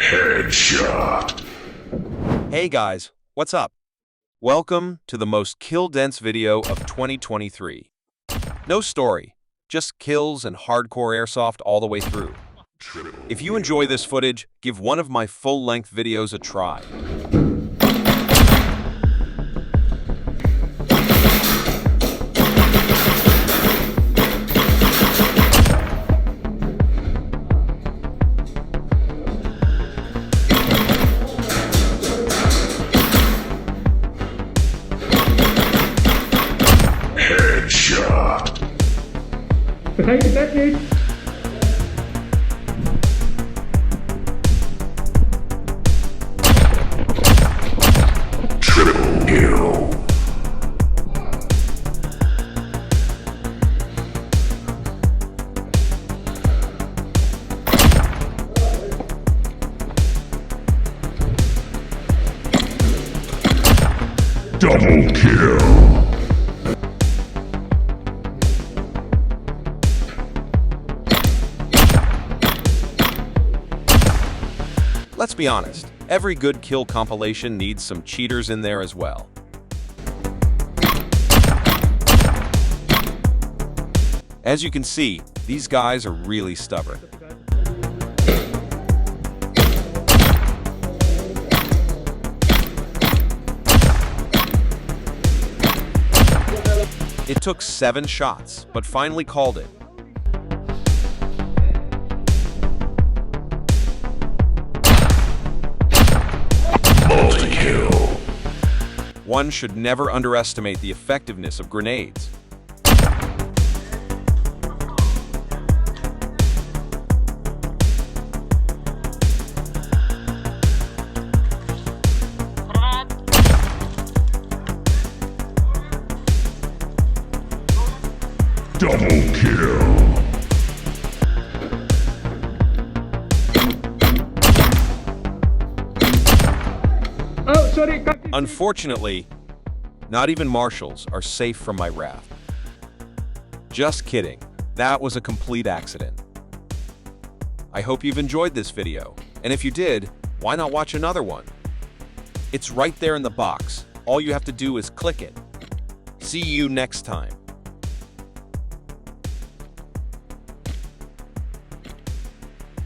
Headshot. Hey guys, what's up? Welcome to the most kill-dense video of 2023. No story, just kills and hardcore airsoft all the way through. If you enjoy this footage, give one of my full-length videos a try. Vergeet je bed niet. Triple kill. Double kill. Let's be honest, every good kill compilation needs some cheaters in there as well. As you can see, these guys are really stubborn. It took 7 shots, but finally called it. Multi-kill. One should never underestimate the effectiveness of grenades. Double kill. Oh, sorry. Unfortunately, not even marshals are safe from my wrath. Just kidding. That was a complete accident. I hope you've enjoyed this video, and if you did, why not watch another one? It's right there in the box. All you have to do is click it. See you next time.